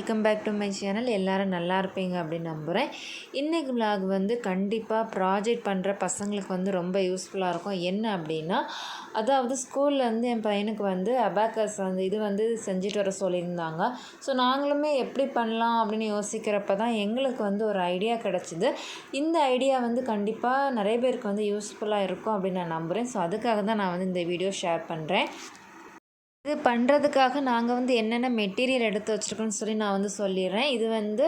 Welcome back to my channel. எல்லோரும் நல்லா இருப்பீங்க அப்படின்னு நம்புகிறேன். இன்றைக்கி vlog வந்து கண்டிப்பாக ப்ராஜெக்ட் பண்ணுற பசங்களுக்கு வந்து ரொம்ப யூஸ்ஃபுல்லாக இருக்கும். என்ன அப்படின்னா, அதாவது ஸ்கூல்லேருந்து என் பையனுக்கு வந்து அபாக்கஸ் வந்து இது வந்து செஞ்சுட்டு வர சொல்லியிருந்தாங்க. ஸோ நாங்களுமே எப்படி பண்ணலாம் அப்படின்னு யோசிக்கிறப்ப தான் எங்களுக்கு வந்து ஒரு ஐடியா கிடச்சிது. இந்த ஐடியா வந்து கண்டிப்பாக நிறைய பேருக்கு வந்து யூஸ்ஃபுல்லாக இருக்கும் அப்படின்னு நான் நம்புகிறேன். ஸோ அதுக்காக தான் நான் வந்து இந்த வீடியோ ஷேர் பண்ணுறேன். இது பண்ணுறதுக்காக நாங்கள் வந்து என்னென்ன மெட்டீரியல் எடுத்து வச்சுருக்கோன்னு சொல்லி நான் வந்து சொல்லிடுறேன். இது வந்து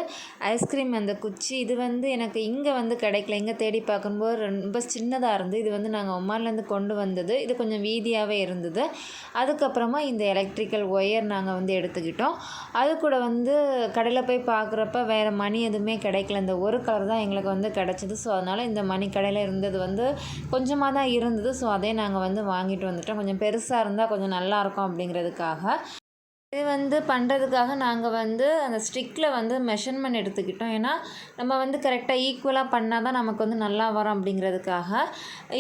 ஐஸ்கிரீம் அந்த குச்சி. இது வந்து எனக்கு இங்கே வந்து கிடைக்கல. இங்கே தேடி பார்க்கும்போது ரொம்ப சின்னதாக இருந்து, இது வந்து நாங்கள் ஒமான்லேருந்து கொண்டு வந்தது. இது கொஞ்சம் வீதியாகவே இருந்தது. அதுக்கப்புறமா இந்த எலக்ட்ரிக்கல் ஒயர் நாங்கள் வந்து எடுத்துக்கிட்டோம். அது கூட வந்து கடையில் போய் பார்க்குறப்ப வேறு மணி எதுவுமே கிடைக்கல. இந்த ஒரு கலர் தான் எங்களுக்கு வந்து கிடச்சிது. ஸோ அதனால் இந்த மணி கடையில் இருந்தது வந்து கொஞ்சமாக தான் இருந்தது. ஸோ அதே நாங்கள் வந்து வாங்கிட்டு வந்துட்டோம். கொஞ்சம் பெருசாக இருந்தால் கொஞ்சம் நல்லாயிருக்கும் அப்படிங்கிறதுக்காக. இது வந்து பண்ணுறதுக்காக நாங்கள் வந்து அந்த ஸ்டிக்கில் வந்து மெஷர்மெண்ட் எடுத்துக்கிட்டோம். ஏன்னா நம்ம வந்து கரெக்டாக ஈக்குவலாக பண்ணால் தான் நமக்கு வந்து நல்லா வரும் அப்படிங்கிறதுக்காக.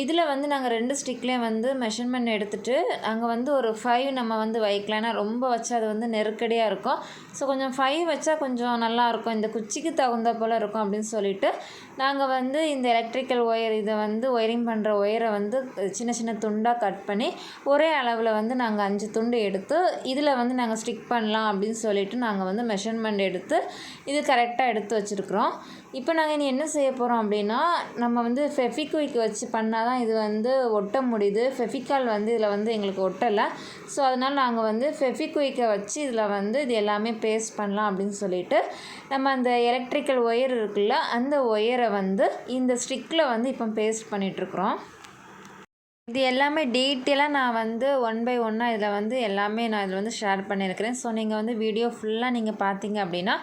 இதில் வந்து நாங்கள் 2 ஸ்டிக்லேயும் வந்து மெஷர்மெண்ட் எடுத்துகிட்டு நாங்கள் வந்து ஒரு 5 நம்ம வந்து வைக்கலாம். ஏன்னா ரொம்ப வச்சா அது வந்து நெருக்கடியாக இருக்கும். ஸோ கொஞ்சம் 5 வச்சா கொஞ்சம் நல்லாயிருக்கும், இந்த குச்சிக்கு தகுந்த போல் இருக்கும் அப்படின்னு சொல்லிட்டு நாங்கள் வந்து இந்த எலக்ட்ரிக்கல் ஒயர் இதை வந்து ஒயரிங் பண்ணுற ஒயரை வந்து சின்ன சின்ன துண்டாக கட் பண்ணி ஒரே அளவில் வந்து நாங்கள் 5 துண்டு எடுத்து இதில் வந்து நாங்கள் ஸ்டிக் பண்ணலாம் அப்படின்னு சொல்லிட்டு நாங்கள் வந்து மெஷர்மெண்ட் எடுத்து இது கரெக்டாக எடுத்து வச்சுருக்குறோம். இப்போ நாங்கள் இனி என்ன செய்ய போகிறோம் அப்படின்னா, நம்ம வந்து ஃபெவிக்விக் வச்சு பண்ணால் தான் இது வந்து ஒட்ட முடியுது. ஃபெவிகால் வந்து இதில் வந்து எங்களுக்கு ஒட்டலை. ஸோ அதனால் நாங்கள் வந்து ஃபெவிக்விக்கை வச்சு இதில் வந்து இது எல்லாமே பேஸ்ட் பண்ணலாம் அப்படின்னு சொல்லிட்டு நம்ம அந்த எலக்ட்ரிக்கல் ஒயர் இருக்குல்ல, அந்த ஒயரை வந்து இந்த ஸ்டிக்கில் வந்து இப்போ பேஸ்ட் பண்ணிகிட்ருக்குறோம். இது எல்லாமே டீட்டெயிலாக நான் வந்து 1 பை 1 இதில் வந்து எல்லாமே நான் இதில் வந்து ஷேர் பண்ணியிருக்கிறேன். ஸோ நீங்கள் வந்து வீடியோ ஃபுல்லாக நீங்கள் பார்த்தீங்க அப்படின்னா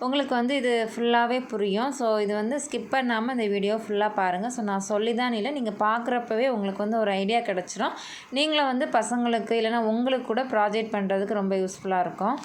உங்களுக்கு வந்து இது ஃபுல்லாகவே புரியும். ஸோ இது வந்து ஸ்கிப் பண்ணாமல் இந்த வீடியோ ஃபுல்லாக பாருங்கள். ஸோ நான் சொல்லி தான் இல்லை, நீங்கள் பார்க்குறப்பவே உங்களுக்கு வந்து ஒரு ஐடியா கிடச்சிரும். நீங்களும் வந்து பசங்களுக்கு இல்லைனா உங்களுக்கு கூட ப்ராஜெக்ட் பண்ணுறதுக்கு ரொம்ப யூஸ்ஃபுல்லாக இருக்கும்.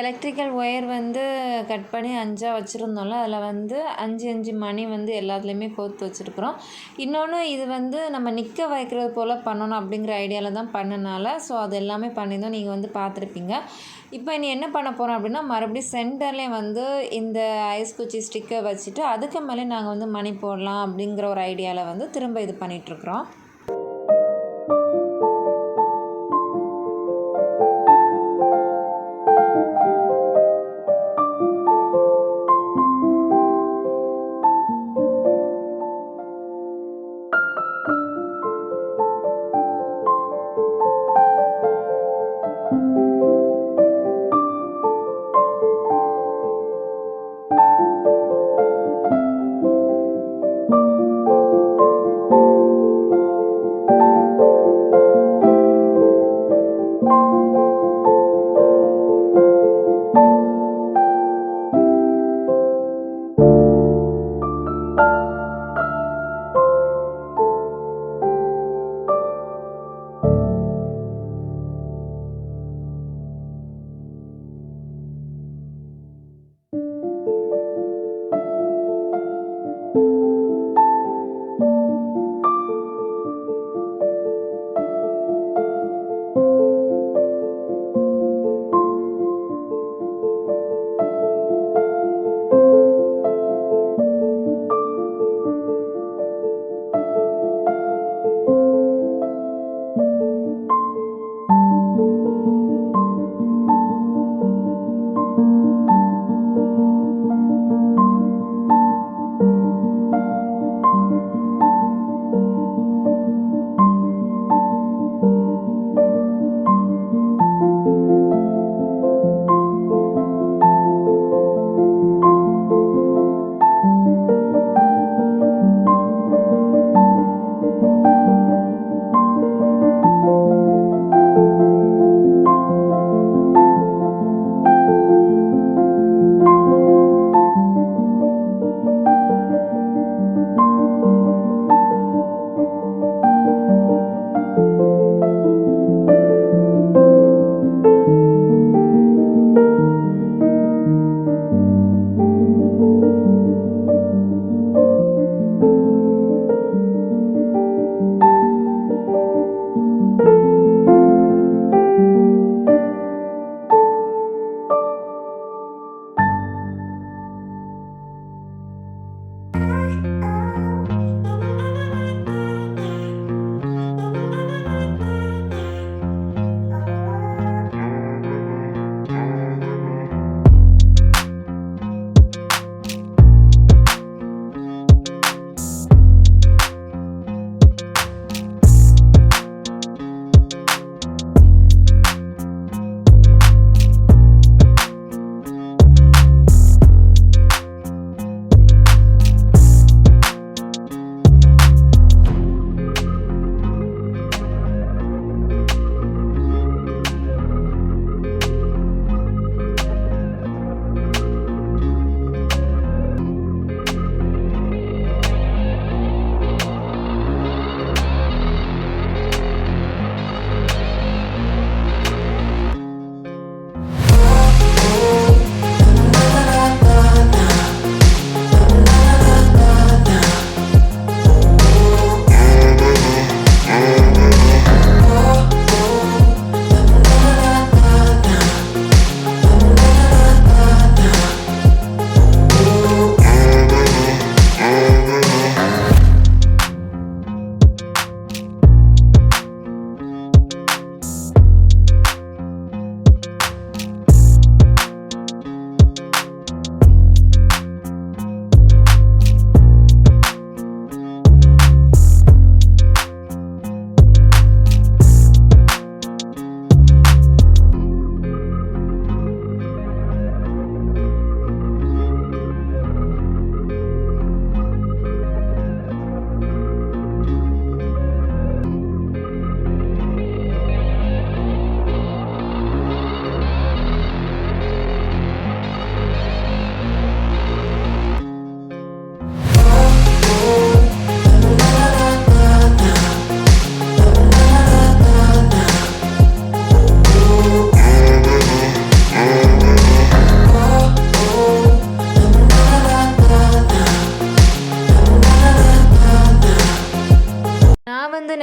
எலக்ட்ரிக்கல் ஒயர் வந்து கட் பண்ணி 5 வச்சுருந்தோம்ல, அதில் வந்து 5 மணி வந்து எல்லாத்துலேயுமே கோர்த்து வச்சுருக்குறோம். இன்னொன்று இது வந்து நம்ம நிற்க வைக்கிறது போல் பண்ணணும் அப்படிங்கிற ஐடியாவில் தான் பண்ணனால, ஸோ அது எல்லாமே பண்ணியிருந்தோம். நீங்கள் வந்து பார்த்துருப்பீங்க. இப்போ இனி என்ன பண்ண போகிறோம் அப்படின்னா, மறுபடியும் சென்டர்லேயே வந்து இந்த ஐஸ் குச்சி ஸ்டிக்கர் வச்சுட்டு அதுக்கு மேலே நாங்கள் வந்து மணி போடலாம் அப்படிங்கிற ஒரு ஐடியாவில் வந்து திரும்ப இது பண்ணிகிட்ருக்குறோம்.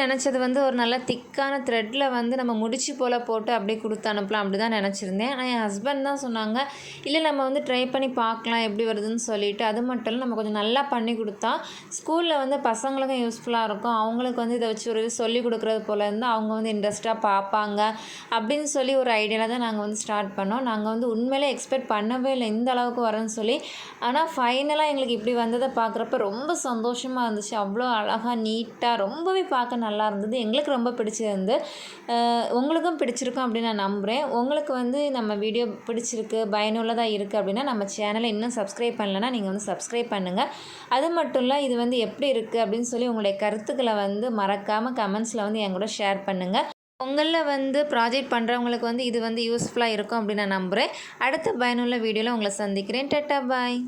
நினச்சது வந்து ஒரு நல்ல திக்கான த்ரெட்டில் வந்து நம்ம முடிச்சு போல் போட்டு அப்படியே கொடுத்து அனுப்பலாம் அப்படி தான் நினச்சிருந்தேன். ஆனால் என் ஹஸ்பண்ட் தான் சொன்னாங்க, இல்லை நம்ம வந்து ட்ரை பண்ணி பார்க்கலாம் எப்படி வருதுன்னு சொல்லிட்டு. அது மட்டும் இல்லை, நம்ம கொஞ்சம் நல்லா பண்ணி கொடுத்தா ஸ்கூலில் வந்து பசங்களுக்கும் யூஸ்ஃபுல்லாக இருக்கும். அவங்களுக்கு வந்து இதை வச்சு ஒரு சொல்லிக் கொடுக்குறது போல் இருந்தால் அவங்க வந்து இன்ட்ரெஸ்ட்டாக பார்ப்பாங்க அப்படின்னு சொல்லி ஒரு ஐடியாவில் தான் நாங்கள் வந்து ஸ்டார்ட் பண்ணோம். நாங்கள் வந்து உண்மையிலே எக்ஸ்பெக்ட் பண்ணவே இல்லை இந்த அளவுக்கு வரேன்னு சொல்லி. ஆனால் ஃபைனலாக எங்களுக்கு இப்படி வந்ததை பார்க்குறப்ப ரொம்ப சந்தோஷமாக இருந்துச்சு. அவ்வளோ அழகாக நீட்டாக ரொம்பவே பார்க்க நல்லா இருந்தது. எங்களுக்கு ரொம்ப பிடிச்சிருந்து. உங்களுக்கும் பிடிச்சிருக்கும் அப்படின்னு நான் நம்புகிறேன். உங்களுக்கு வந்து நம்ம வீடியோ பிடிச்சிருக்கு, பயனுள்ளதாக இருக்குது அப்படின்னா நம்ம சேனலை இன்னும் சப்ஸ்கிரைப் பண்ணலைன்னா நீங்கள் வந்து சப்ஸ்கிரைப் பண்ணுங்கள். அது மட்டும் இல்லை, இது வந்து எப்படி இருக்குது அப்படின்னு சொல்லி உங்களுடைய கருத்துக்களை வந்து மறக்காமல் கமெண்ட்ஸில் வந்து என் கூட ஷேர் பண்ணுங்கள். உங்களில் வந்து ப்ராஜெக்ட் பண்ணுறவங்களுக்கு வந்து இது வந்து யூஸ்ஃபுல்லாக இருக்கும் அப்படின்னு நான் நம்புகிறேன். அடுத்த பயனுள்ள வீடியோவில் உங்களை சந்திக்கிறேன். டாட்டா பாய்.